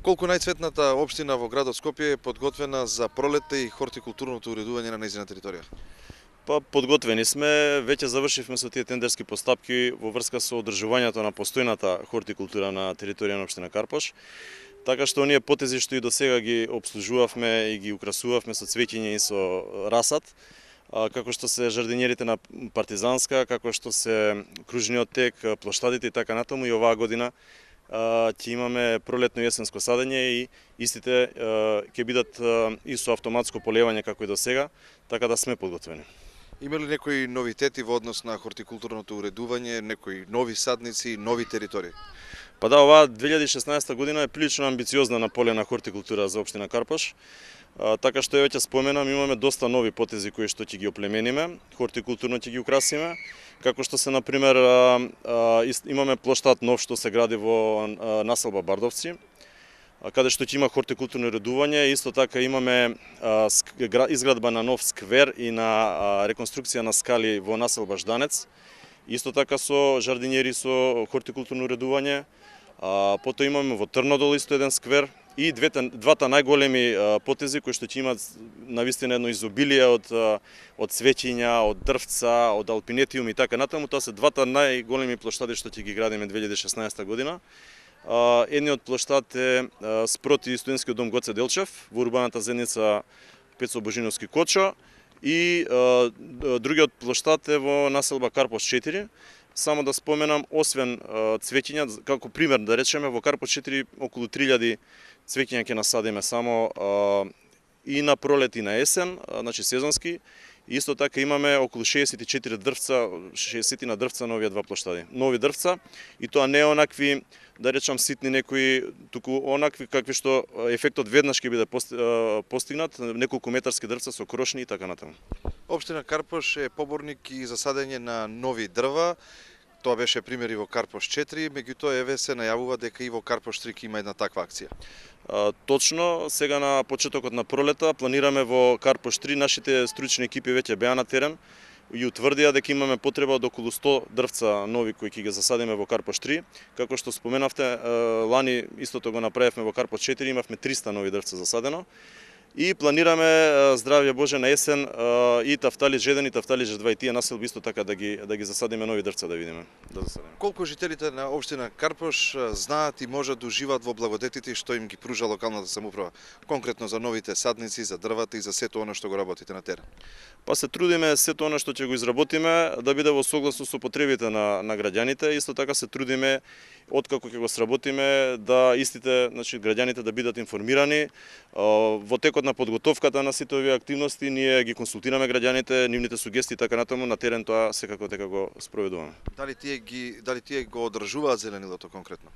Колку најцветната општина во градот Скопје е подготвена за пролетта и хортикултурното уредување на нејзина територија? Па подготвени сме, веќе завршивме со тие тендерски постапки во врска со одржувањето на постојната хортикултура на територија на општина Карпош. Така што оние потези што и до сега ги обслужувавме и ги украсувавме со цвеќиња и со расад, како што се жардинерите на Партизанска, како што се кружниот тек, плоштадите и така натаму, и оваа година ќе имаме пролетно и есенско садење и истите ќе бидат и со автоматско полевање како и до сега, така да сме подготвени. Има ли некои новитети во однос на хортикултурното уредување, некои нови садници, нови територии? Па да, оваа 2016 година е прилично амбициозна на поле на хортикултура за општина Карпош. Така што веќе споменам, имаме доста нови потези кои што ќе ги оплемениме, хортикултурно ќе ги украсиме, како што се например имаме плоштад нов што се гради во населба Бардовци, каде што ќе има хортикултурно уредување, исто така имаме изградба на нов сквер и на реконструкција на скали во населба Жданец, исто така со жардинери со хортикултурно уредување. Потоа имаме во Трнодол исто еден сквер и двата најголеми потези кои што ќе имат навистина едно изобилие од цвеќиња, од дрвца, од алпинетиум и така натаму. Тоа се двата најголеми плоштади што ќе ги градиме 2016 година. Едниот плоштад е спроти студентскиот дом Гоце Делчев во урбаната заедница Пецо Божиновски Кочо и другиот плоштад е во населба Карпош 4. Само да споменам, освен цвеќиња, како пример да речеме, во Карпош 4 околу 3000 цвеќиња ќе насадиме само и на пролет и на есен, значи сезонски. Исто така имаме околу 64 дрвца, 60 на дрвца на овие два плоштади. Нови дрвца и тоа не е онакви, да речам, ситни некои, туку онакви какви што ефектот веднаш ќе биде постигнат, неколку метарски дрвца со крошни и така натаму. Општина Карпош е поборник и за садење на нови дрва. Тоа беше пример и во Карпош 4, меѓутоа еве се најавува дека и во Карпош 3 ќе има една таква акција. Точно, сега на почетокот на пролета планираме во Карпош 3, нашите стручни екипи веќе беа на терен и утврдија дека имаме потреба од околу 100 дрвца нови кои ќе ги засадиме во Карпош 3. Како што споменавте, лани истото го направивме во Карпош 4, имавме 300 нови дрвца засадено. И планираме, здравје Боже, на есен и Тафталич 1 и Тафталич 2 и тие населби исто така да ги засадиме нови дрвца да видиме. Колку жителите на општина Карпош знаат и можат да уживаат во благодетите што им ги пружа локалната самоуправа, конкретно за новите садници, за дрвата и за сето она што го работите на терен? Па се трудиме сето она што ќе го изработиме да биде во согласно со потребите на граѓаните, исто така се трудиме откако ќе го сработиме да истите, значи граѓаните да бидат информирани. Во текот на подготовката на сите овие активности ние ги консултираме граѓаните, нивните сугестии и така натаму, на терен тоа секако дека го спроведуваме. Дали тие го одржуваат зеленилото конкретно?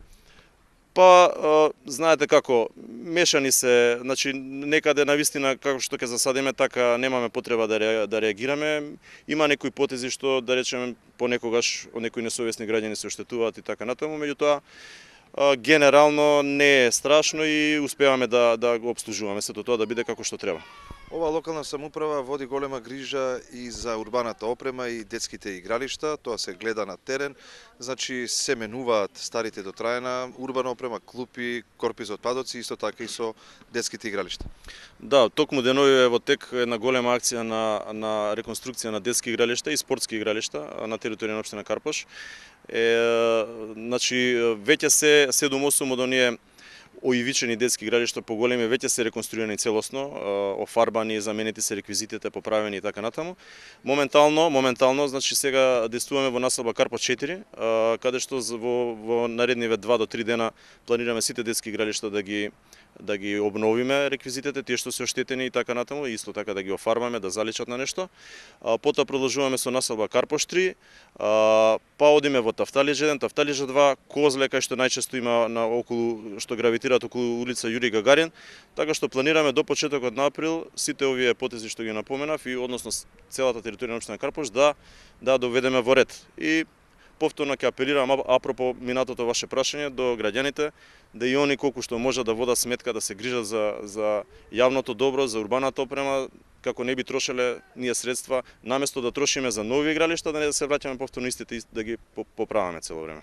Па, знаете како, мешани се, значи некаде навистина како што ќе засадиме, така немаме потреба да реагираме. Има некои потези што, да речеме, понекогаш од некои несовесни граѓани се оштетуваат и така натаму, меѓутоа генерално не е страшно и успеваме да го обслужуваме сето тоа да биде како што треба. Ова локална самоуправа води голема грижа и за урбаната опрема и детските игралишта, тоа се гледа на терен, значи се менуваат старите до трајна урбана опрема, клупи, корпи за отпадоци, исто така и со детските игралишта. Да, токму денови е во тек една голема акција на реконструкција на детски игралишта и спортски игралишта на територија на општина Карпош. Значи веќе се 7-8 од оние оивичени детски игралишта поголеми веќе се реконструирани целосно, офарбани, заменети се реквизитите, поправени и така натаму. Моментално, значи сега действуваме во населба Карпош 4, каде што во наредниве 2 до 3 дена планираме сите детски игралишта да ги обновиме реквизитите, тие што се оштетени и така натаму, и исто така да ги офарбаме, да заличат на нешто. Потоа продолжуваме со населба Карпош 3, па одиме во Тафталич 1, Тафталич 2, Козле, кај што најчесто има што гравитираат околу улица Јури Гагарин, така што планираме до почетокот на април сите овие потези што ги напоменав и односно целата територија на општина Карпош да доведеме во ред. И повторно ќе апелирам апропо минатото ваше прашање до граѓаните да и они колку што може да водат сметка да се грижат за јавното добро, за урбаната опрема, како не би трошеле ние средства, наместо да трошиме за нови игралишта, да не се враќаме повторно истите да ги поправаме цело време.